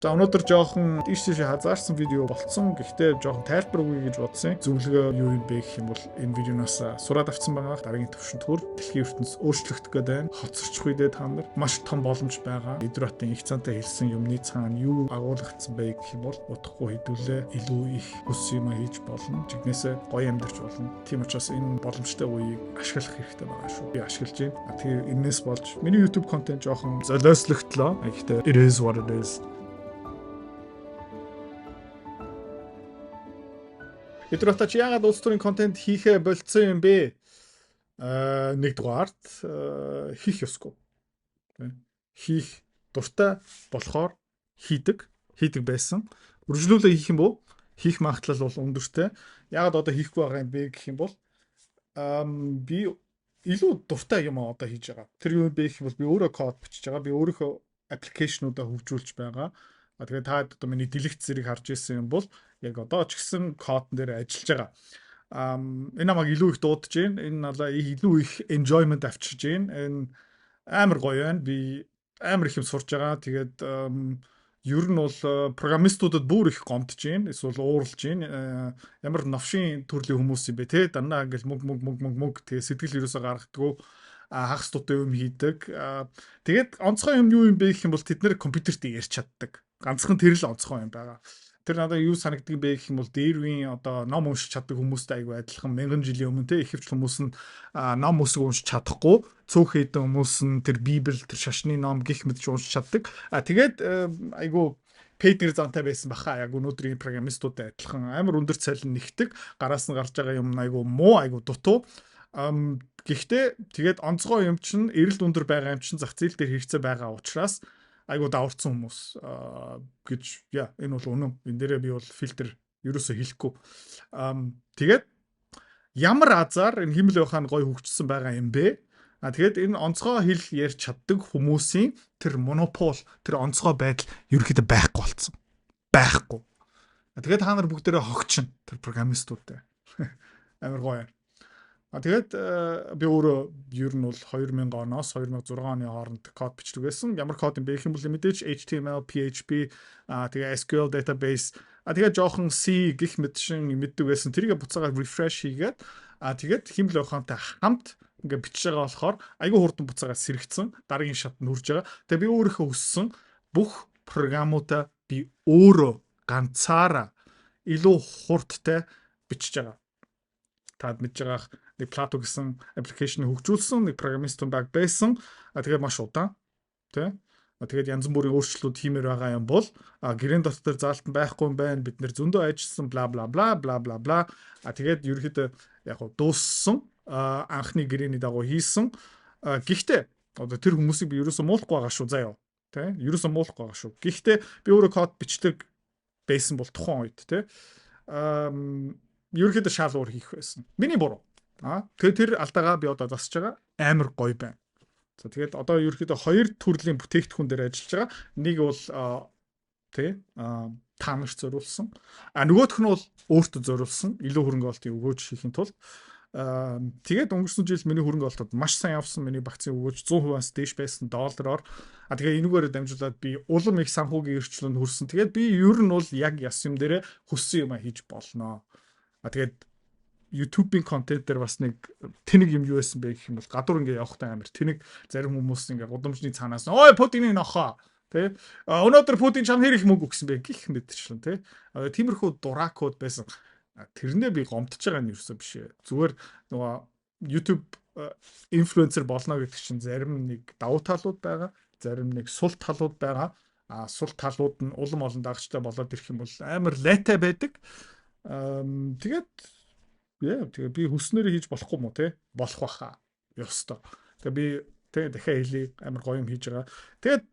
За өнөөдөр жоохон тийш хазаарсан видео болцсон. Гэхдээ жоохон тайлбар өгье гэж бодсон. Зөвлөгөө юу юм бэ гэх юм бол энэ видеоноос сураад авсан байгаа. Дараагийн төвшөнд төр дэлхийн ертөнц өөрчлөгдөх гээд байна. Хоцорчих үедээ та нар маш том боломж байгаа. Эдротын их цантай хэлсэн юмны цаана юу агуулгдсан бэ гэх юм бол утгагүй хэдүүлээ илүү их хүс юм хийж болно. Жигнэсээ гоё амьдарч болно. Тийм учраас энэ боломжтой үеийг ашиглах хэрэгтэй байгаа шүү. Би ашиглаж байна. Тэгэхээр энэс болж миний YouTube контент жоохон золиослогдлоо. Гэхдээ it is what it is. Эдротач яагаад улс төрийн контент хийхэ болцсон юм бэ? Нэгдүгээрт хийх ёсгүй. Хийх дуртай болохоор хийдэг байсан. Үргэлжлүүлээ хийх юм бол хийх магадлал бол өндөртэй. Яагаад одоо хийхгүй байгаа юм бэ гэх юм бол би илүү дуртай юм одоо хийж байгаа. Тэр юу бэ гэх юм бол би өөрөө код бичиж байгаа. Би өөрийнхөө аппликейшнуудаа хөгжүүлж байгаа. Тэгээд та одоо миний дэлгэц зэрэг харж ирсэн юм бол яг одоо ч гэсэн кодн дээр ажиллаж байгаа. Энэ намайг илүү их дуудаж байна. Энэ надаа илүү их enjoyment авчирж байна. Энэ амар гоё байна. Би амар их юм сурж байгаа. Тэгээд ер нь бол программистуудад бүр их гомдож байна. Эсвэл ууралж байна. Ямар новшин төрлийн хүмүүс юм бэ те. Дандаа ингээл мөг тэгээ сэтгэл ерөөсө гаргадаггүй. Хагас тутай юм хийдэг. Тэгээд онцгой юм юу юм бэ гэх юм бол тэд нэр компьютерт ярьж чаддаг. Ганцхан тэр л онцгой юм байгаа. Тэр надад юу санагддаг бэ гэх юм бол дээрвийн одоо ном уншиж чаддаг хүмүүстэй айгүй адилхан 1000 жилийн өмнө те ихэвч хүмүүс нь ном үсэг уншиж чадахгүй. Цөөхөн хэдэн хүмүүс нь тэр Библи, тэр шашны ном гих мэдж уншиж чаддаг. Тэгээд айгүй пейдер зантай байсан баха. Яг өнөөдрийн программистуудтай адилхан амар өндөр цалин нэгдэг. Гараас нь гарч байгаа юм айгүй муу, айгүй дутуу. Гэхдээ тэгээд онцгой юм чинь эрэлт өндөр байгаа юм чинь зах зээл дээр хэрэгцээ байгаа учраас айгуу даварцсан хүмүүс гэж энэ бол үнэн. Энэ дээрээ би бол фильтр ерөөсөө хэлэхгүй. Тэгээд ямар азар энэ химэл байхаа гой хөгжсөн байгаа юм бэ? Тэгээд энэ онцгой хэл ярьж чаддаг хүмүүсийн тэр монопол, тэр онцгой байдал ерөөхдөө байхгүй болсон. Байхгүй. Тэгээд та нар бүгдээрээ хогчин тэр программистуудтай. Амар гоё. Тэгээд би өөрөө ер нь бол 2000 оноос 2006 оны хооронд код бичдэг байсан. Ямар код юм бэ гэх юм бол мэдээж HTML, PHP, тэгээ SQL database, тэгээ жоохон C гих мэдшин мэддэг байсан. Тэрийг буцаагаар refresh хийгээд тэгээд химэл ухаантай хамт ингээ бичиж байгаа болохоор айгүй хурдан буцаагаар сэрэгцэн дараагийн шат нүрж байгаа. Тэгээ би өөрийнхөө өссөн бүх програмуудаа би өөрөө ганцаараа илүү хурдтай бичиж байгаа. Таад мэдж байгаа нэг Plato гэсэн аппликейшн хөгжүүлсэн, нэг программист баг байсан. Тэгээд маш удаан, тий. Тэгээд янз бүрийн өөрчлөлтүүд хиймээр байгаа юм бол гэрэн дотор заалтан байхгүй юм байна. Бид нэр зөндөө ажилласан бла бла бла бла бла бла. Тэгээд ерөөхдөө яг дууссан анхны гэрэний дагуу хийсэн. Гэхдээ одоо тэр хүмүүсийг би ерөөсөө муулахгүй байгаа шүү заяа. Тий. Ерөөсөө муулахгүй байгаа шүү. Гэхдээ би өөрөө код бичдэг байсан бол тухайн үед, тий. Ерөөхдөө шал уур хийх байсан. Миний буруу. Тэгээд тэр алдаагаа би одоо засаж байгаа амар гоё байна. За тэгээд одоо ерөөхдөө хоёр төрлийн бүтээгдэхүүн дээр ажиллаж байгаа. Нэг бол та нарт зориулсан. Нөгөөх нь бол өөртөө зориулсан. Илүү хөрөнгө олтын өгөөж хийхин тулд тэгээд өнгөрсөн жил миний хөрөнгө олтод маш сайн явсан. Миний багцын өгөөж 100%-аас дээш байсан доллараар. Тэгээд энүүгээр дамжуулаад би улам их санхүүгийн эрхчлөнд хүрсэн. Тэгээд би ер нь бол яг яс юм дээрээ хүссэн юм хийж болно. Тэгээд YouTube-ийн контент дээр бас нэг тэнэг юм юу байсан бэ гэх юм бол гадуур ингээ явахтай амар тэнэг зарим хүмүүс ингээ гудамжны цаанаас ой Путины нохоо тий өнөөдөр Путин чам хэрэг мөнгө өгсөн бэ гэх мэтчлэн тий тиймэрхүү дуракууд байсан. Тэрнээ би гомдож байгаа нь ерөөсөө биш ээ. Зүгээр нөгөө YouTube инфлюенсер болно гэдэг чинь зарим нэг давуу талууд байгаа, зарим нэг сул талууд байгаа. Сул талууд нь улам олон дагчтай болоод ирэх юм бол амар лайтай байдаг. Тэгээд би хүснээрээ хийж болохгүй мó те болох баха ёстой. Тэгээд би дахиад хэлий амар гоё юм хийж байгаа. Тэгээд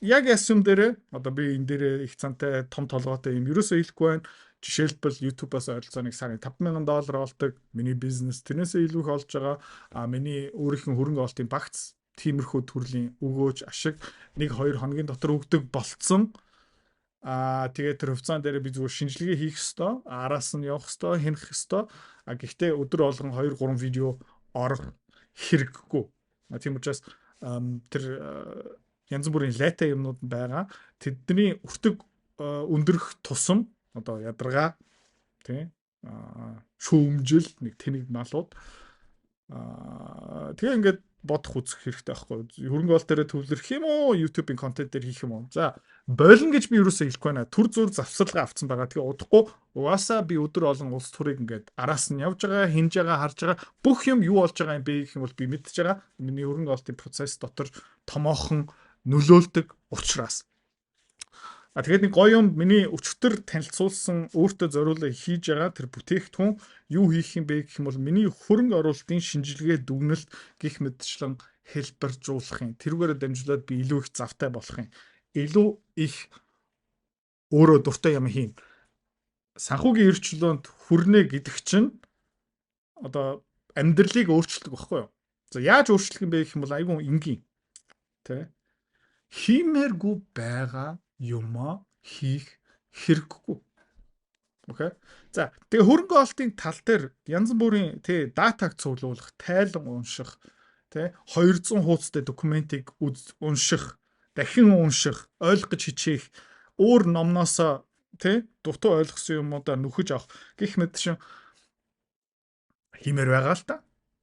яг ясум дээрээ одоо би энэ дээрээ их цантай том толгойтой юм ерөөсөө хэлэхгүй байна. Жишээлбэл YouTube-аас ойролцоо нэг сарын $5,000 олдог. Миний бизнес тэрнээсээ илүү их олж байгаа. Миний өөрийнхөө хөрөнгө олтын багц тиймэрхүү төрлийн өгөөж ашиг 1-2 хоногийн дотор өгдөг болцсон. Тэгээд тэр хувьцаан дээр би зүгээр шинжилгээ хийх ёстой, араас нь явах ёстой, хянах ёстой. Гэхдээ өдөр болгон 2-3 видео орох хэрэггүй. Тийм учраас тэр янз бүрийн лайта юмнууд байгаа. Тэдний өртөг өндрөх тусам одоо ядаргаа тий шүүмжил нэг тэнэг малууд тэгээ ингээд бодох үзэх хэрэгтэй байхгүй. Хөрөнгө оол дээр төвлөрөх юм уу? YouTube-ийн контент дээр хийх юм уу? За, болон гэж би юусоо хэлэхгүй байна. Түр зур завсарлага авцсан байгаа. Тэгээ удахгүй угаасаа би өдөр олон улс төрийг ингээд араас нь явж байгаа, хинж байгаа, харж байгаа. Бүх юм юу болж байгаа юм бэ гэх юм бол би мэдчихэж байгаа. Миний хөрөнгө оолтын процесс дотор томоохон нөлөөлдөг учраас. Тэгээд нэг гоё юм миний өчтөр танилцуулсан өөртөө зориулаад хийж байгаа тэр бүтээгдэхүүн юу хийх юм бэ гэх юм бол миний хөрөнгө оруулалтын шинжилгээ дүгнэлт гих мэтчлэн хэлбэржүүлэх юм. Тэрүүгээр дамжуулаад би илүү их завтай болох юм. Илүү их өөрөө дуртай юм хийн. Санхүүгийн эрхчлөөнд хүрнэ гэдэг чинь одоо амьдралыг өөрчилдөг байхгүй юу? За яаж өөрчлөх юм бэ гэх юм бол айгүй энгийн. Тэ? Хиймээргүй байгаа юма хийх хэрэггүй. Окей. За, тэгээ хөрөнгө оолтын тал дээр янз бүрийн тий датаг цуглуулах, тайлан унших, тий 200 хуудастай документыг унших, дахин унших, ойлгох гэж хичээх, өөр номноосоо тий дутуу ойлгосон юмудаа нүхэж авах гэх мэт шин хиймээр байгаа л та.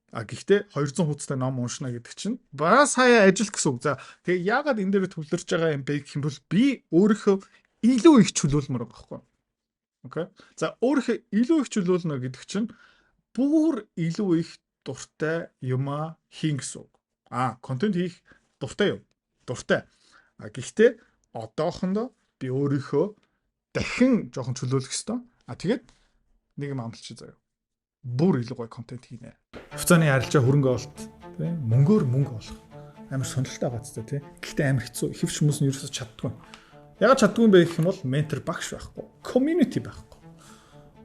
Гэхдээ 200 хуудастай ном уншина гэдэг чинь бас хаяа ажил гэсэн үг. За тэгээ яагаад энэ дээр төвлөрч байгаа юм бэ гэх юм бол би өөрийнхөө илүү их чөлөөлмөр байгаа байхгүй. Окей. За өөрийнхөө илүү их чөлөөлнө гэдэг чинь бүр илүү их дуртай юма хийн гэсэн үг. Контент хийх дуртай юу? Дуртай. Гэхдээ одоохондоо би өөрийнхөө дахин жоохон чөлөөлөх ёстой. Тэгээд нэг юм амлчих заяа. Бүр илүү гоё контент хийнэ. Хуцааны харилцаа хөрөнгө оолт тий мөнгөөр мөнгө олох амар сонирхолтой байгаа ч тий. Гэхдээ амар хэцүү. Хэвч хүмүүс нь ерөөсөж чаддгүй. Ягаад чаддгүй юм бэ гэх юм бол ментор багш байхгүй. Community байхгүй.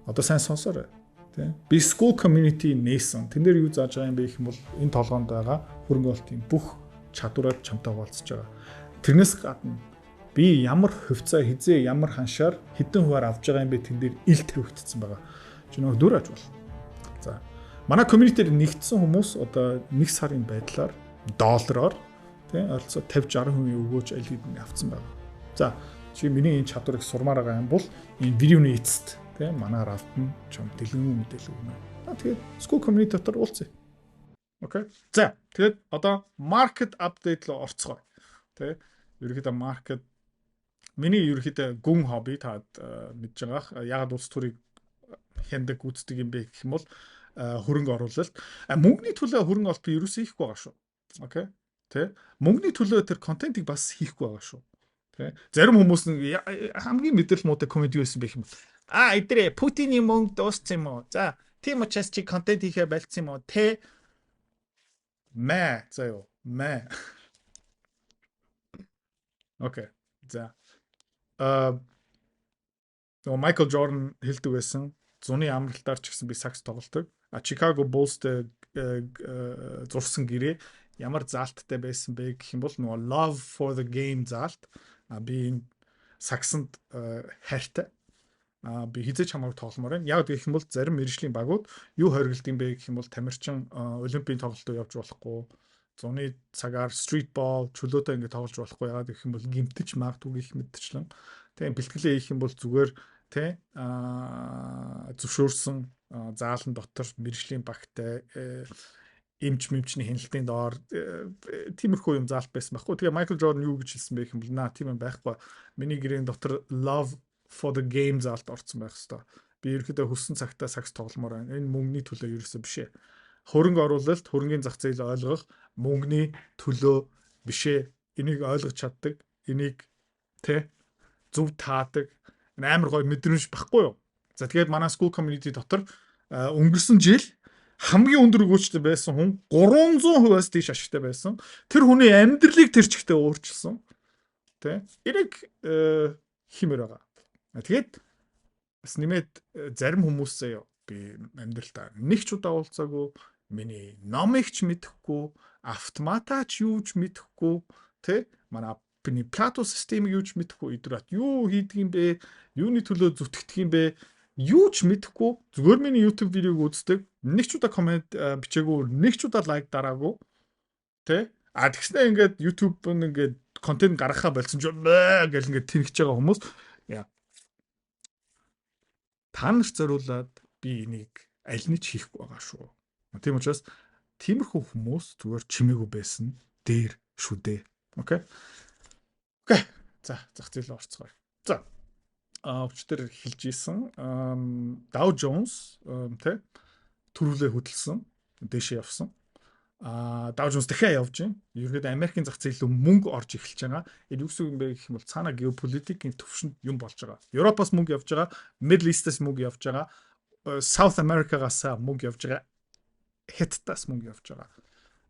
Одоо сайн сонсоорой. Тий. Би school community нээсэн. Тэн дээр юу зааж байгаа юм бэ гэх юм бол энэ толгоонд байгаа хөрөнгө оолтын бүх чадвараар чамтай хуваалцаж байгаа. Тэрнээс гадна би ямар хувьцаа хизээ ямар ханшаар хэдэн хуваар авж байгаа юм бэ тэн дээр ил тавигдсан байгаа. Чи нөгөө дүр аж бол. За. Манай community-д нэгдсэн хүмүүс одоо 1 сарын байдлаар доллараар тий ойролцоо 50-60% өгөөж аль хэдийн авцсан байна. За, чи миний энэ чадварыг сурмаар байгаа юм бол энэ видеоны эцэст тий манаар автна чам дэлгэн мэдээлэл өгнө. Тэгээд school community дотор уулзъя. Окей. За, тэгээд одоо market update руу орцгоё. Тий ерөөхдөө market миний ерөөхдөө гүн хобби таад мэдж байгаа. Ягаад улс төрийг хяндаг үздэг юм бэ гэх юм бол хөрөнгө оруулалт. Мөнгөний төлөө хөрөнгө оолт би ерөөсөө хийхгүй байгаа шүү. Окей. Тэ? Мөнгөний төлөө тэр контентыг бас хийхгүй байгаа шүү. Тэ? Зарим хүмүүс хамгийн мэдрэл муутай комеди байсан байх юм. Эдрээ Путиний мөнгө дууссан юм уу? За, тийм учраас чи контент хийхээ болцсон юм уу? Тэ? Мэ, заяа. Мэ. Окей. За. Майкл Джордан хэлдэг байсан. Зуны амралтаар ч гэсэн би сакс тоглодог. Chicago Bulls-тэй зурсан гэрээ ямар заалттай байсан бэ гэх юм бол нөгөө love for the game заалт. Би энэ саксанд хайртай. Би хизээч хамаагүй тогломоор байна. Яг гэх юм бол зарим мэржлийн багууд юу хоригдд юм бэ гэх юм бол тамирчин олимпийн тоглолтоо явж болохгүй. Зуны цагаар street ball чөлөөтэй ингэ тоглож болохгүй. Яг гэх юм бол гимтэж магадгүй гэх мэтчлэн. Тэгээ бэлтгэлээ хийх юм бол зүгээр тэ зөвшөөрсөн заалан дотор мэржлийн багтай эмч мэмчний хяналтын доор тиймэрхүү юм заалт байсан байхгүй. Тэгээ Майкл Джордан юу гэж хэлсэн бэ гэх юм бол тийм юм байхгүй. Миний гэрээний дотор love for the game заалт орсон байх хэвээр. Би ерөөдөө хөссөн цагтаа сакс тогломоор байна. Энэ мөнгөний төлөө ерөөсөө биш ээ. Хөрөнгө оруулалт, хөрөнгөний зах зээл ойлгох мөнгөний төлөө биш ээ. Энийг ойлгож чаддаг, энийг тэ зөв таадаг амар гоё мэдрэмж байхгүй юу? За тэгээд манай school community дотор өнгөрсөн жил хамгийн өндөр өгөөчтэй байсан хүн 300%-аас дээш ашигтай байсан. Тэр хүний амьдралыг тэр чигтээ өөрчилсөн. Тэ? Энийг химээр байгаа. Тэгээд бас нэмээд зарим хүмүүс заяа би амьдралдаа нэг ч удаа уулзаагүй, миний номыг ч мэдэхгүй, автоматаач юу ч мэдэхгүй, тэ? Манай Миний Plato системийг юу ч мэдэхгүй, идрат юу хийдэг юм бэ? Юуны төлөө зүтгэдэг юм бэ? Юу ч мэдэхгүй. Зүгээр миний YouTube видеог үздэг. Нэг ч удаа комент бичээгүй, нэг ч удаа лайк дараагүй. Тэ? Тэгснэ ингээд YouTube-ын ингээд контент гаргахаа болсон ч гэл ингээд тэнхэж байгаа хүмүүс яа та нар зориулаад би энийг аль нь ч хийхгүй байгаа шүү. Тийм учраас тиймэрхүү хүмүүс зүгээр чимээгүй байсан дээр шүү дээ. Окей. За зах зээл орцгоё. За өчтөр хэлж ийсэн Dow Jones тэ түрүүлээ хөдөлсөн дээшээ явсан. Dow Jones дахиад явж байна. Ерөнхийдөө Америкийн зах зээл рүү мөнгө орж эхэлж байгаа. Энэ юу гэсэн юм бэ гэх юм бол цаана геополитикийн төвшөнд юм болж байгаа. Европоос мөнгө явж байгаа, Middle East-аас мөнгө явж байгаа, South America-гаас мөнгө явж байгаа, Хятадаас мөнгө явж байгаа.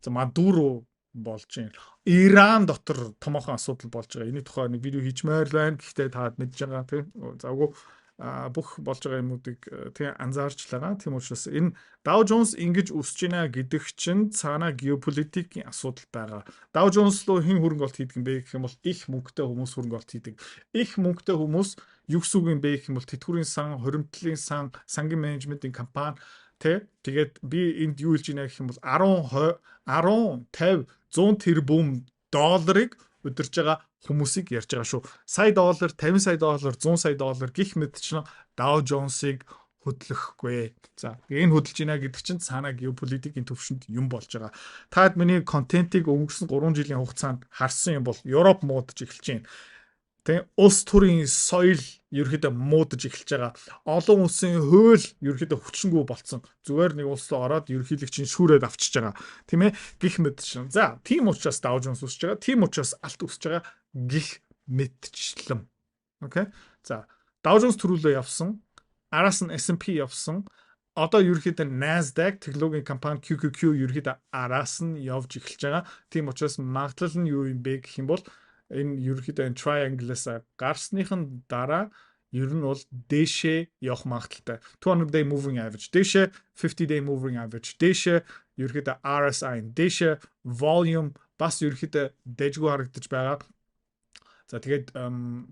За Мадуро болж байна. Иран дотор томоохон асуудал болж байгаа. Эний тухай нэг видео хийчмээр байна. Гэхдээ таад мэдж байгаа тийм. Завгүй бүх болж байгаа юмнуудыг тийм анзаарч байгаа. Тийм учраас энэ Dow Jones ингэж өсөж байна гэдэг чинь цаана геополитикийн асуудал байгаа. Dow Jones руу хэн хөрөнгө оруулалт хийдэг юм бэ гэх юм бол их мөнгөтэй хүмүүс хөрөнгө оруулалт хийдэг. Их мөнгөтэй хүмүүс юу гэсэн үг юм бэ гэх юм бол тэтгэврийн сан, хоримтлын сан, сангийн менежментийн компани тэгээд би энд юу хэлж байна гэх юм бол 10 50 100 тэрбум долларыг өдөрж байгаа хүмүүсийг ярьж байгаа шүү. Сая доллар, 50 сая доллар, 100 сая доллар гих мэтчлэн Dow Jones-ыг хөдлөхгүй. За, энэ хөдөлж байна гэдэг чинь цаана геополитикийн төвшөнд юм болж байгаа. Таад миний контентыг өнгөрсөн 3 жилийн хугацаанд харсан юм бол Европ муудаж эхэлж байна. Тэ улс төрийн соёл ерөөхдөө муудаж эхэлж байгаа. Олон улсын хууль ерөөхдөө хүчингүй болцсон. Зүгээр нэг улс руу ороод ерөнхийлөгчийн шүүрээд авчиж байгаа. Тийм ээ? Гих мэтчлэн. За, тийм учраас Dow Jones өсөж байгаа. Тийм учраас алт өсөж байгаа гих мэтчлэн. Окей? За, Dow Jones төрүүлээ явсан. Араас нь S&P явсан. Одоо ерөөхдөө Nasdaq технологийн компани QQQ ерөөхдөө араас нь явж эхэлж байгаа. Тийм учраас магадлал нь юу юм бэ гэх юм бол энэ ерөөхдөө triangle-аас гарсныхын дараа ер нь бол дээшээ явах магадaltaй. 200 day moving average, дээшээ 50 day moving average, дээшээ ерөөхдөө RSI, дээшээ volume бас ерөөхдөө дэжгүй харагдаж байгаа. За тэгээд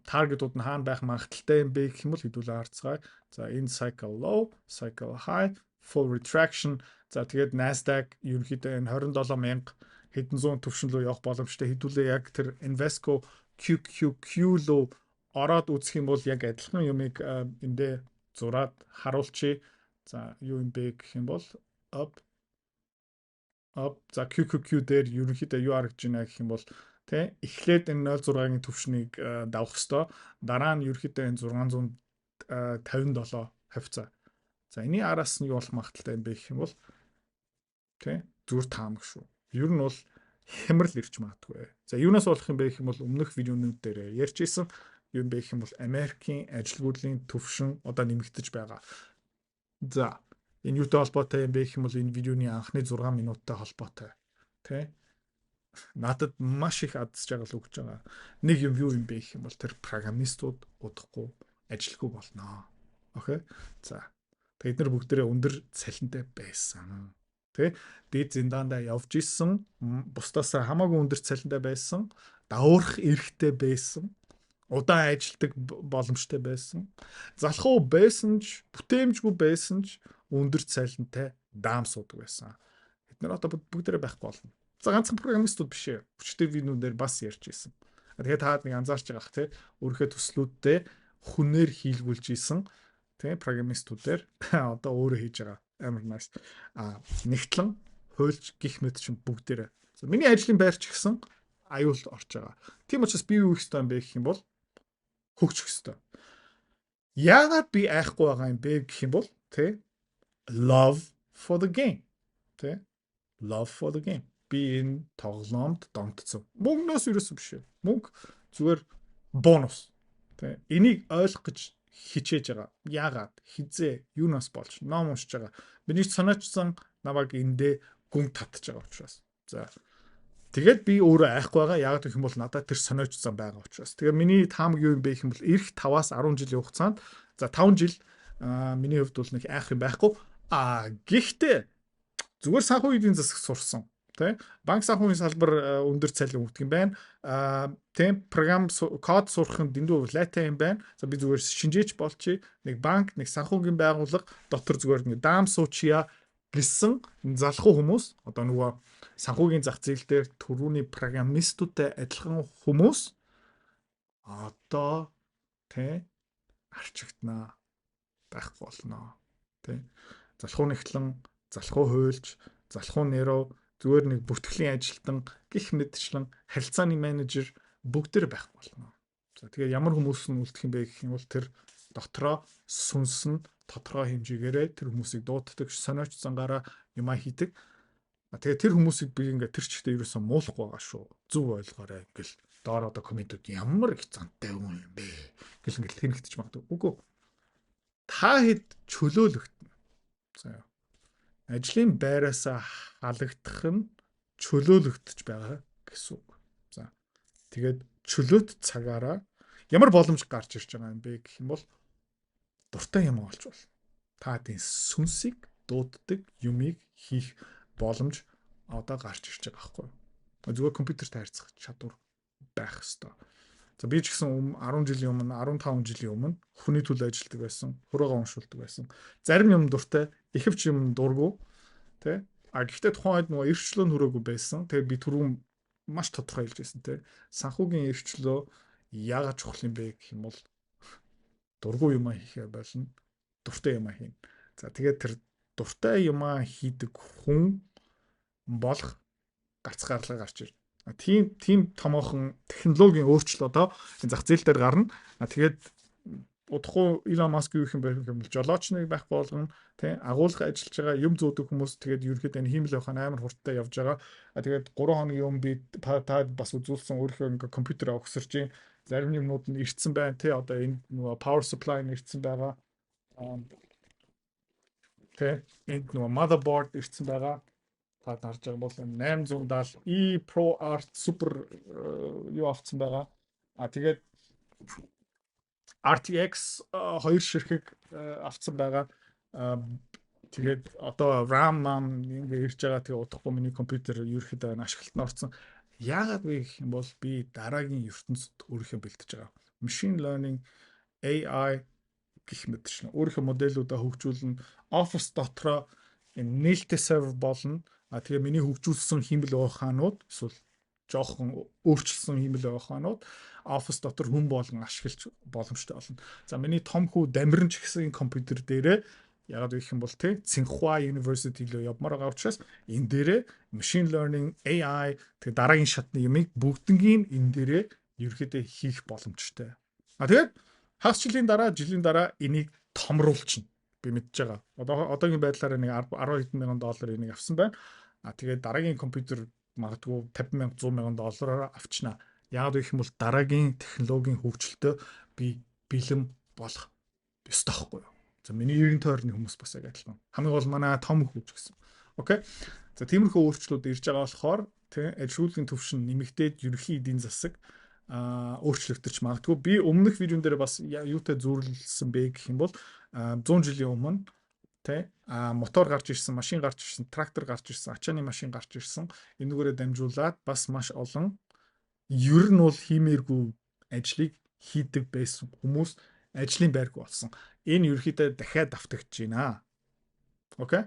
таргетууд нь хаана байх магадaltaй юм бэ гэх юм бол хэдүүлээ харцгаая. За энэ cycle low, cycle high, full retraction. За тэгээд Nasdaq ерөөхдөө энэ 27000 хэдэн зуун төвшин рүү явах боломжтой. Хэдүүлээ яг тэр Invesco QQQ руу ороод үзэх юм бол яг адилхан юмыг эндээ зураад харуулчих. За юу юм бэ гэх юм бол up за QQQ дээр ерөнхийдөө юу харагдж байна гэх юм бол тэ эхлээд энэ 0.6-гийн төвшнийг давах хэвээр. Дараа нь ерөнхийдөө энэ 657 хавцаа. За энэний араас нь юу болох магадaltaй юм бэ гэх юм бол тэ зүр таамаг шүү. Ер нь бол хямрал ирж магадгүй. За юунаас болох юм бэ гэх юм бол өмнөх видеонууд дээр ярьж исэн юм бэ гэх юм бол Америкийн ажилгүйдлийн төвшин одоо нэмэгдэж байгаа. За энэ юутай холбоотой юм бэ гэх юм бол энэ видеоны анхны 6 минуттай холбоотой. Тэ? Надад маш их адсж байгаа л өгч байгаа. Нэг юм юу юм бэ гэх юм бол тэр программистууд удахгүй ажилгүй болно. Окей. За. Тэд нар бүгдээрээ өндөр цалинтай байсан. Тэ? Дээд зиндаандаа явж исэн, бусдаас хамаагүй өндөр цалинтай байсан, давуурах эрхтэй байсан, удаан ажилдаг боломжтой байсан. Залхуу байсан ч, бүтээмжгүй байсан ч өндөр цалинтай даам суудаг байсан. Эдгээр одоо бүгдээрээ байхгүй болно. За ганцхан программистууд биш ээ. Өчтөр видеонуудаар бас ярьж исэн. Тэгэхээр таад нэг анзаарч байгаах тий өөрийнхөө төслүүддээ хүнээр хийлгүүлж исэн тий программистуудаар одоо өөрөө хийж байгаа. Амар nice. Нэгтлэн хуульч гих мэт чинь бүгдээрээ. Миний ажлын байр ч гэсэн аюулт орж байгаа. Тийм учраас би юу хийх ёстой юм бэ гэх юм бол хөгжих ёстой. Яагаад би айхгүй байгаа юм бэ гэх юм бол тий love for the game. Тий love for the game. Би энэ тоглоомд донтцсон. Мөнгнөөс юусэн биш. Мөнгө зүгээр бонус. Тий энийг ойлгох гэж хичээж байгаа. Яагаад хизээ юунаас болж ном уншиж байгаа. Миний санаачсан намайг эндээ гүн татж байгаа учраас. За тэгээд би өөрөө айхгүй байгаа. Яагаад гэх юм бол надад тэр санаачсан байгаа учраас. Тэгээд миний таамаг юу юм бэ гэх юм бол эх 5-аас 10 жилийн хугацаанд за 5 жил миний хувьд бол нэг айх юм байхгүй. Гэхдээ зүгээр санхүү эдийн засаг сурсан. Тэ банк санхүүгийн салбар өндөр цалин өгдөг юм байна. Тийм програм код сурах нь дэндүү лайтай юм байна. За би зүгээр шинжээч болчих. Нэг банк, нэг санхүүгийн байгууллага дотор зүгээр нэг даам суучия гэсэн залхуу хүмүүс одоо нөгөө санхүүгийн зах зээл дээр түрүүний программистуудтай адилхан хүмүүс одоо тэ арчигдана байхгүй болно тэ залхуу нэгтлэн залхуу хуульч залхуу нэрөө зүгээр нэг бүртгэлийн ажилтан гих мэдчлэн харилцааны менежер бүгдээр байхгүй болно. За тэгээ ямар хүмүүс нь үлдэх юм бэ гэх юм бол тэр дотроо сүнс нь тодорхой хэмжээгээрээ тэр хүмүүсийг дууддаг, сониоч зангаараа юмаа хийдэг. Тэгээ тэр хүмүүсийг би ингээ тэр чигтээ ерөөсөө муулахгүй байгаа шүү. Зөв ойлгоорой. Ингээл доор одоо комментүүд ямар их зантай юм бэ гэл ингээл тэнэгтэж магадгүй. Үгүй. Та хэд чөлөөлөгдөн. За. Ажлын байраасаа халагдах нь чөлөөлөгдөж байгаа гэсэн үг. За. Тэгээд чөлөөт цагаараа ямар боломж гарч ирж байгаа юм бэ гэх юм бол дуртай юм олж бол таадын сүнсийг дууддаг юмыг хийх боломж одоо гарч ирж байгаа байхгүй. Зүгээр компьютертэй харьцах чадвар байх хэвээр. За би ч гэсэн 10 жилийн өмнө 15 жилийн өмнө хүний төлөө ажилладаг байсан, хөрөөгөө уншуулдаг байсан. Зарим юм дуртай, ихэвч юм дургу, тэ? А гэхдээ тухайн үед нөгөө эрхчлөө хүрээгүй байсан. Тэгээд би түрүүн маш тодорхой хэлж байсан, тэ? Санхүүгийн эрхчлөө яагаад чухал юм бэ гэх юм бол дургу юм хийхээ болно, дуртай юм хийн. За тэгээд тэр дуртай юм хийдэг хүн болох гарц гарлага гарч ирнэ. Тийм томоохон технологийн өөрчлөлт одоо энэ зах зээл дээр гарна. Тэгээд удахгүй Elon Musk юу гэх юм бэ гэвэл жолоочныг байх болгон тий агуулга ажиллаж байгаа юм зөөдөг хүмүүс тэгээд ерөөхдөө энэ хиймэл явах амар хурдтай явж байгаа. Тэгээд 3 хоногийн өмнө би та бас үзүүлсэн өөрийнхөө ингээ компьютераа өгсөрч юм. Зарим юмнууд нь ирцэн байна тий одоо энэ нөгөө power supply нь ирцэн байгаа. Тэ энд нөгөө motherboard ирцэн байгаа. Та харж байгаа бол 870 E Pro Art Super юу авсан байгаа. Тэгээд RTX 2 ширхэг авсан байгаа. Тэгээд одоо RAM ингээ ирж байгаа. Тэгээ удахгүй миний компьютер ерөөхдөө ашиглалтанд орсон. Яагаад вэ гэх юм бол би дараагийн ертөнцид өөрийнхөө бэлтэж байгаа. Machine learning, AI гэх мэтчлэн өөрийнхөө модельүүдээ хөгжүүлнэ. Office дотроо нээлттэй сервер болно. Тэгээ миний хөгжүүлсэн хиймэл ухаанууд эсвэл жоохон өөрчилсөн хиймэл ухаанууд Office дотор хүн болгон ашиглаж боломжтой болно. За миний том хүү Дамирч гэсэн компьютер дээрээ ягаад гэх юм бол Цинхуа University руу явмаар байгаа учраас энэ дээрээ machine learning, AI тэгээ дараагийн шатны юмыг бүгднгийн энэ дээрээ ерөөхдөө хийх боломжтой. Тэгээд хагас жилийн дараа энийг томруулчихна. Би мэдж байгаа. Одоогийн байдлаараа нэг 10 хэдэн мянган доллар энийг авсан байна. Тэгээд дараагийн компьютер магадгүй 50,000 $100,000 авчнаа. Яагаад гэх юм бол дараагийн технологийн хөгжилтөд би бэлэн болох ёстой байхгүй юу? За миний 90 тойрны хүмүүс бас яг адилхан. Хамгийн гол манай том хүүч гэсэн. Окей. За тиймэрхүү өөрчлөлт ирж байгаа болохоор ажилгүйдлийн түвшин нэмэгдээд ерөнхий эдийн засаг өөрчлөгдөж магадгүй. Би өмнөх видеон дээр бас юутай зүйрлсэн бэ гэх юм бол 100 жилийн өмнө мотор гарч ирсэн, машин гарч ирсэн, трактор гарч ирсэн, ачааны машин гарч ирсэн. Энүүгээрээ дамжуулаад бас маш олон ер нь бол хиймээргүй ажлыг хийдэг байсан хүмүүс ажлын байрг болсон. Энэ ерөөхдөө дахиад давтагдж байна. Окей.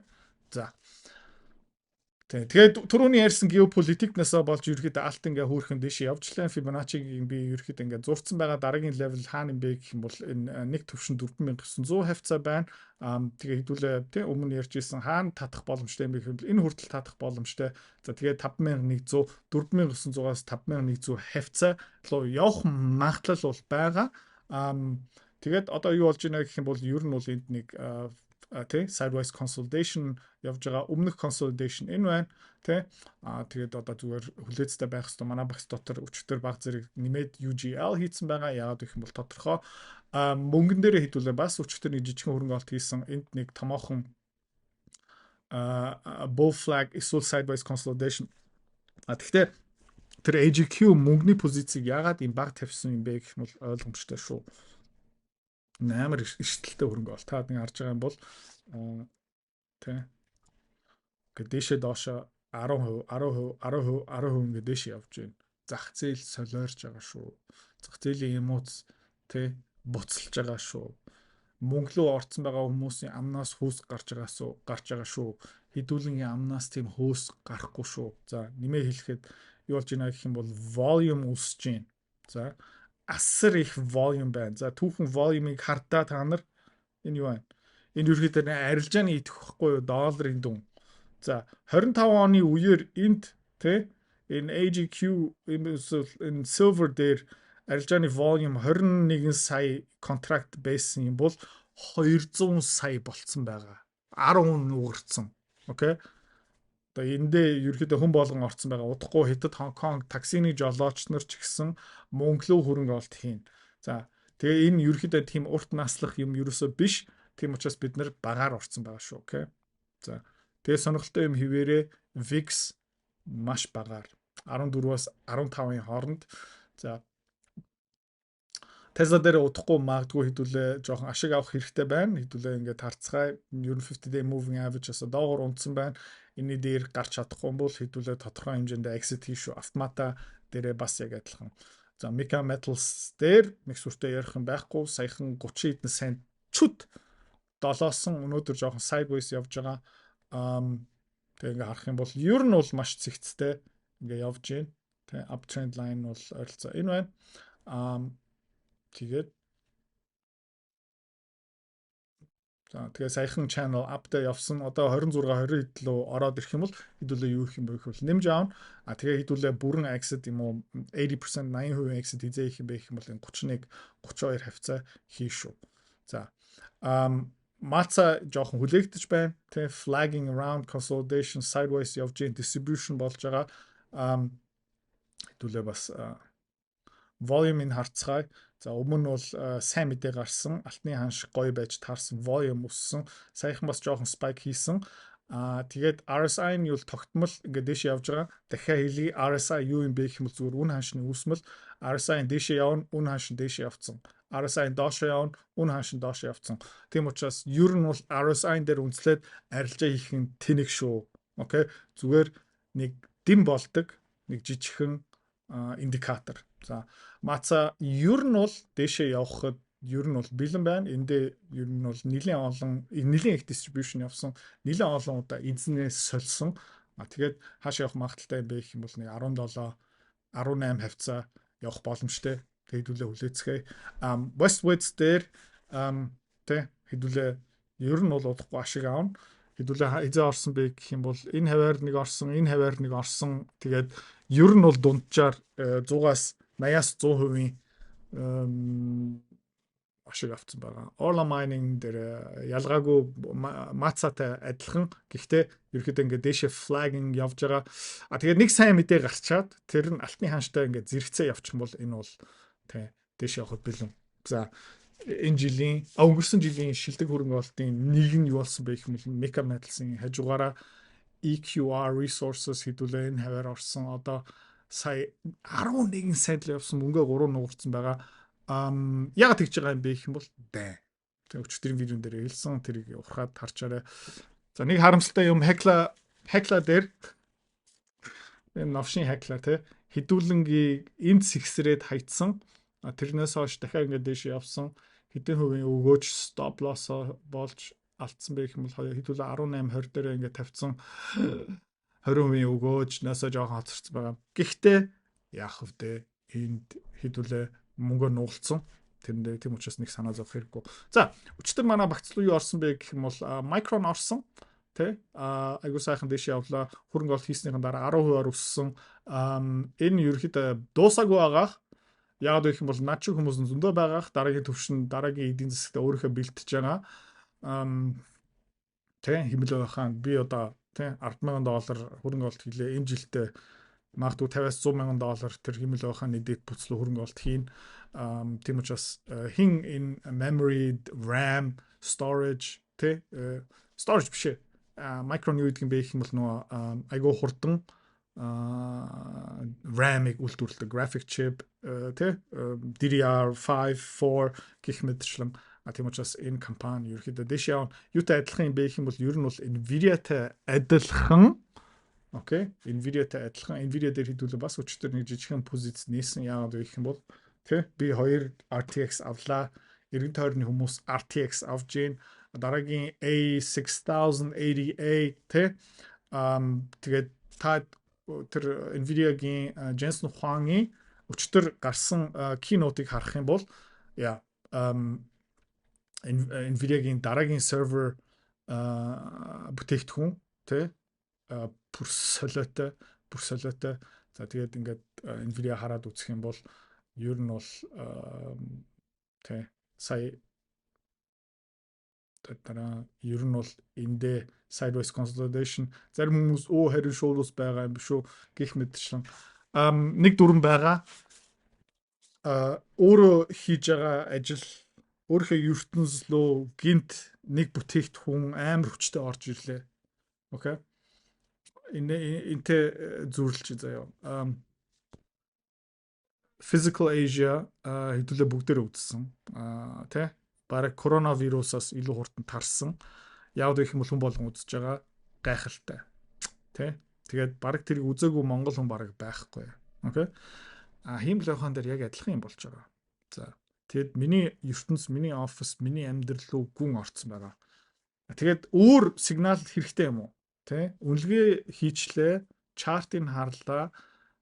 За. Тэгээд түрүүний ярьсан геополитикнаас болж ерөөхдөө алт ингээ хөөрхөн дэше явж лээ. Fibonacci-гийн би ерөөхдөө ингээ зурцсан байгаа дараагийн левел хаана юм бэ гэх юм бол энэ нэг төвшин 4900 хавцаа байна. Тэгээ хэдүүлээ өмнө ярьж ирсэн хаана татах боломжтой юм бэ гэвэл энэ хүртэл татах боломжтой. За тэгээд 5100 4900-аас 5100 хавцаа руу явах магадлал бол байгаа. Тэгээд одоо юу болж байна гэх юм бол ер нь бол энд нэг sideways consolidation явж байгаа. Өмнөх consolidation энэ байна. Тэгээд одоо зүгээр хүлээцтэй байх хэвээр манай багц дотор өчтөр баг зэрэг нэмээд UGL хийсэн байгаа. Яагаад гэх юм бол тодорхой мөнгөн дээрээ хэдүүлээ бас өчтөр нэг жижигхэн хөрөнгө олт хийсэн. Энд нэг томоохон bull flag эсвэл sideways consolidation. Тэгэхдээ тэр AGQ мөнгөний позицийг яагаад ийм баг тавьсан юм бэ гэх юм бол ойлгомжтой шүү. Амар эрсдэлтэй хөрөнгө бол та нэг харж байгаа юм бол ингээд дэшээ доошо 10% ингээд дэшээ явж байна. Зах зээл солиорж байгаа шүү. Зах зээлийн эмоц буцалж байгаа шүү. Мөнгө рүү орцсон байгаа хүмүүсийн амнаас хүүс гарч байгаа шүү. хэдүүлэнгийн амнаас тийм хөөс гарахгүй шүү. За нэмээ хэлэхэд юу болж байна гэх юм бол volume үүсэж байна. За асар их volume байна. За түүхэн volume-ыг хардаа та нар энэ юу байна? Энэ ерөөхдөө арилжааны идэх байхгүй юу? Долларын дүн. За 25 оны үеэр энд тэ энэ AGQ энэ silver дээр арилжааны volume 21 сая контракт байсан юм бол 200 сая болцсон байгаа. 10 нүгэрцэн. Окей. Одоо эндээ ерөөхдөө хэн болгон орцсон байгаа. Удахгүй хятад Хонконг таксины жолооч нар ч гэсэн мөнгөлөө хөрөнгө олт хийн. За тэгээ энэ ерөөхдөө тийм урт наслах юм ерөөсөө биш. Тийм учраас бид нэр багаар орцсон байгаа шүү. Окей. За тэгээ сонирхолтой юм хിവэрээ VIX маш багаар 14-аас 15-ын хооронд. За Tesla дээр удахгүй магадгүй хэдүүлээ жоохон ашиг авах хэрэгтэй байна. Хэдүүлээ ингээд харцгаая. Ер нь 50-day moving average-аас доогуур унтсан байна. Энэний дээр гарч чадахгүй бол хэдүүлээ тодорхой хэмжээнд exit хийш шүү. Автомата дээрээ бас яг адилхан. За Mega Metals дээр нэг сүртэй ярих юм байхгүй. Саяхан 30 хэдэн сент чүт долоосон. Өнөөдөр жоохон sideways явж байгаа. Тэгээ ингээ харах юм бол ер нь бол маш цэгцтэй ингээ явж байна. Тэгээ uptrend line бол ойролцоо энэ байна. Тэгээд за тэгээ саяхан channel up-даа явсан. Одоо 26 20 лөө ороод ирэх юм бол хэдүүлээ юу их юм бэ гэвэл нэмж аавна. Тэгээ хэдүүлээ бүрэн exit юм уу 80% 80% exit хизээ их юм бэ гэх юм бол энэ 31 32 хавцаа хийш шүү. За Маца жоохон хүлээгдэж байна. Тэгээ flagging around consolidation sideways явж байгаа distribution болж байгаа. Хэдүүлээ бас volume-ийг харцгаая. За өмнө нь бол сайн мэдээ гарсан, алтны ханш гоё байж таарсан, volume өссөн, саяхан бас жоохон spike хийсэн. Тэгээд RSI нь юу тогтмол ингээд дээш явж байгаа. Дахиад хэлий RSI юу юм бэ гэх юм бол зүгээр үн ханшны үүсмэл RSI дээш явна, үн ханш дээш явцсан. RSI доош явна, үн ханш доош явцсан. Тийм учраас ер нь бол RSI дээр үнслээд арилжаа хийх нь тэнэг шүү. Окей. Зүгээр нэг дэм болдог, нэг жижигхэн индикатор. За маца ер нь бол дээшээ явхад ер нь бол бэлэн байна. Эндээ ер нь бол нэлийн их distribution явсан. Нэлийн олон удаа эзнээс сольсон. Тэгээд хааш явах магадaltaй юм бэ гэх юм бол нэг 17 18 хавцаа явах боломжтой. Хэдүүлээ хүлээцгээе. Westwoods дээр хэдүүлээ ер нь бол удахгүй ашиг аавна. Хэдүүлээ эзээ орсон бэ гэх юм бол энэ хаваар нэг орсон, энэ хаваар нэг орсон. Тэгээд ер нь бол дунджаар 100-аас 80-аас 100% ашиг авсан байгаа. Orla Mining дээр ялгаагүй Matsатай адилхан. Гэхдээ ерөөхдөө ингээд дээшээ flagging явж байгаа. Тэгээд нэг сайн мэдээ гарчаад тэр нь алтны ханштай ингээд зэрэгцээ явчих юм бол энэ бол тий дээшээ явахд бэлэн. За энэ жилийн өнгөрсөн жилийн шилдэг хөрөнгө олтын нэг нь юу болсон бэ гэх юм бол Mega Metals-ийн хажуугаараа EQR Resources хэдүүлээ энэ хаваар орсон. Одоо сая 11 сая л явсан мөнгө 3 нугарсан байгаа. Яг тэгж байгаа юм бэ гэх юм бол дээ. Тэг өчтөрийн видеон дээр хэлсэн тэрийг ухраад харчаарай. За нэг харамсалтай юм Hekla дээр энэ новшин Hekla те хэдүүлэнгийн энд сэгсрээд хайцсан. Тэрнээс хойш дахиад ингээд дээш явсан. Хэдэн хувийн өгөөж stop loss болж алдсан бэ гэх юм бол хэдүүлээ 18 20 дээр ингээд тавьсан. 20% өгөөж насаа жоохон хоцорсон байгаа. Гэхдээ яах вэ? Энд хэдүүлээ мөнгө нуулцсан. Тэрэндээ тийм учраас нэг санаа зовх хэрэггүй. За, өчтөр манай багц руу юу орсон бэ гэх юм бол Micron орсон. Тэ? Айгуу сайхан дэш явлаа. Хөрөнгө олт хийснийхэн дараа 10%-аар өссөн. Энэ ерөөхдөө дуусаагүй байгаа. Яг гэх юм бол над шиг хүмүүс зөндөө байгаа. Дараагийн төвшин, дараагийн эдийн засагт өөрийнхөө бэлтэж байгаа. Тэ хэмэл байхаа би одоо тэ $10,000 хөрөнгө олт хийлээ. Энэ жилдээ магадгүй 50-аас $100,000 тэр хэмэл байхаа дэд бүцлүү хөрөнгө олт хийн. Тийм учраас хин энэ memory, RAM, storage тэ storage биш. Micron юу гэдэг юм бэ гэх юм бол нөгөө айгуу хурдан RAM-ыг үйлдвэрлэдэг graphic chip тэ DDR5, 4 гэх мэтчлэн тийм учраас энэ компани ерөөхдөө дэш явна. Юутай адилхан юм бэ гэх юм бол ер нь бол Nvidia-тай адилхан. Окей. Nvidia-тай адилхан. Nvidia дээр хэдүүлээ бас өчтөр нэг жижигхэн позиц нээсэн. Яагаад вэ гэх юм бол би 2 RTX авлаа. эргэн тойрны хүмүүс RTX авж гин. Дараагийн A6080A тэ тэгээд та тэр Nvidia-гийн Jensen Huang-ийн өчтөр гарсан keynote-ыг харах юм бол Nvidia-гийн дараагийн server бүтээгдэхүүн тэ бүр солиотой. За тэгээд ингээд Nvidia хараад үзэх юм бол ер нь бол тэ сая дараа ер нь бол эндээ sideways consolidation зарим хүмүүс харин шуулус байгаа юм биш үү гэх мэтчлэн нэг дүрэн байгаа өөрөө хийж байгаа ажил өөрийнхөө ертөнцлөө гинт нэг бүтээгдэхүүн амар хүчтэй орж ирлээ. Окей. Энтэй зүрлж заяа. Physical Asia хэдүүлээ бүгдээр үзсэн. Тэ бараг коронавирусаас илүү хурдан тарсан. Яавд их юм бол хүн болгон үзэж байгаа гайхалтай. Тэ. Тэгээд бараг тэрийг үзээгүй монгол хүн бараг байхгүй. Окей. Хиймэл явахан дээр яг адилхан юм болж байгаа. За. Тэгэд миний ертөнц, миний офис, миний амьдрал руу гүн орцсон байгаа. Тэгээд өөр сигнал хэрэгтэй юм уу? Тэ? Үнэлгээ хийчлээ, чартыг харлаа,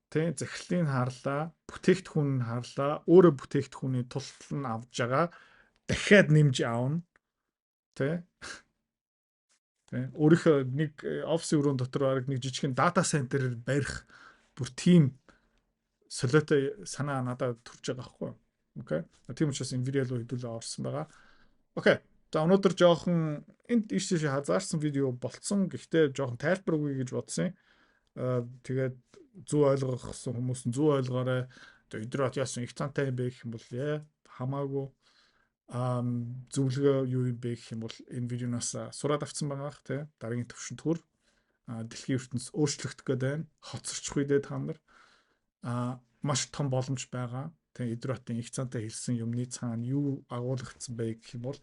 тэ, захирлыг харлаа, бүтээгдэхүүн нь харлаа, өөрөө бүтээгдэхүүний тултал нь авж байгаа, дахиад нэмж аавна. Тэ? Тэ? Өөрийнхөө нэг офисын өрөөнд дотор бараг нэг жижигхэн дата центрээр барих бүр тийм солиотой санаа надад төрж байгаа байхгүй юу? Окей. Тийм учраас Nvidia руу хэдүүлээ орсон байгаа. Окей. За өнөөдөр жоохон энд ийшээ хазаарсан видео болцсон. Гэхдээ жоохон тайлбар өгье гэж бодсон. Тэгээд зөв ойлгосон хүмүүс нь зөв ойлгоорой. Өдрөд яасан их цантай юм бэ гэх юм бол хамаагүй зөвлөгөө юу юм бэ гэх юм бол энэ видеоноос сураад авсан байгаа тий. Дараагийн төвшөнд хүр дэлхийн ертөнц өөрчлөгдөх гээд байна. Хоцорчих үедээ та нар маш том боломж байгаа. Тэгээ Идротын их цантай хэлсэн юмны цаана юу агуулгдсан бэ гэх юм бол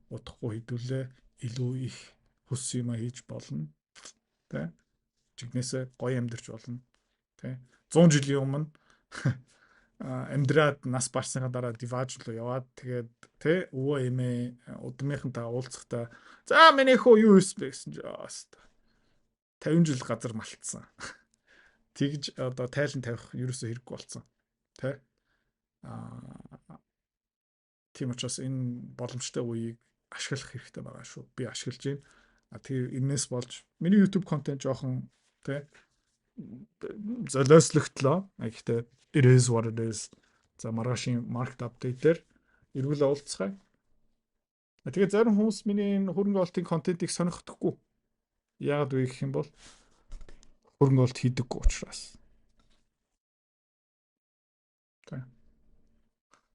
удахгүй хэдүүлээ илүү их хүс юм хийж болно. Тэ? Жигнэсээ гоё амьдарч болно. Тэ? 100 жилийн өмнө амьдраад нас барсныхаа дараа диваж руу яваад тэгээд тэ өвөө эмээ удмынхантаа уулзахдаа за миний хөө юу хийсэн бэ гэсэн чинь 50 жил газар малтсан. Тэгж одоо тайлан тавих ерөөсөө хэрэггүй болсон. Тэ? Тийм учраас энэ боломжтой үеийг ашиглах хэрэгтэй байгаа шүү. Би ашиглаж байна. Тэр энэс болж миний YouTube контент жоохон тэ золиослогдлоо. Гэхдээ it is what it is. За маргаашийн market update дээр эргүүл уулзцгаая. Тэгээ зарим хүмүүс миний энэ хөрөнгө олтын контентыг сонихдаггүй. Яагаад вэ гэх юм бол хөрөнгө олт хийдэггүй учраас. Тэ.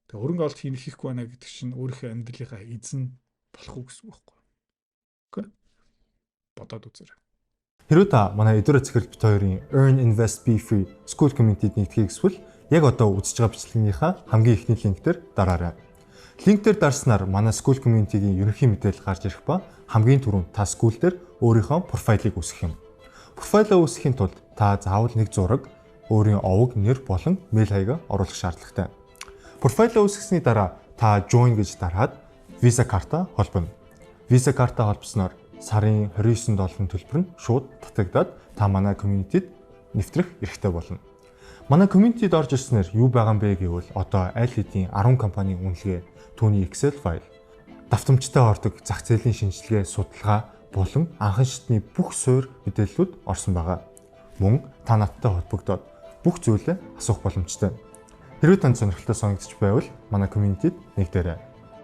Тэгээ хөрөнгө олт хийхгүй байна гэдэг чинь өөрийнхөө амьдралынхаа эзэн болох уу гэсэн үг байхгүй. Окей. Бодоод үзээрэй. Хэрвээ та манай Эдүрэ Цэхэрл бит хоёрын Earn Invest Be Free School Community-д нэгдэхийг хүсвэл яг одоо үзэж байгаа бичлэгийнхаа хамгийн эхний линк дээр дараарай. Линк дээр дарснаар манай School Community-гийн ерөнхий мэдээлэл гарч ирэх ба хамгийн түрүүнд та school дээр өөрийнхөө профайлыг үүсгэх юм. Профайлаа үүсгэхийн тулд та заавал нэг зураг, өөрийн овог, нэр болон мэйл хаягаа оруулах шаардлагатай. Профайлаа үүсгэсний дараа та join гэж дараад Visa карта холбоно. Visa карта холбосноор сарын $29 төлбөр нь шууд татагдаад та манай community-д нэвтрэх эрхтэй болно. Манай community-д орж ирснээр юу байгаа юм бэ гэвэл одоо аль хэдийн 10 компанийн үнэлгээ, түүний Excel файл, давтамжтай ордог зах зээлийн шинжилгээ, судалгаа болон анхан шатны бүх суурь мэдээллүүд орсон байгаа. Мөн та надтай холбогдоод бүх зүйлээ асуух боломжтой. Хэрвээ танд сонирхолтой санагдчих байвал манай community-д нэгдээрэй.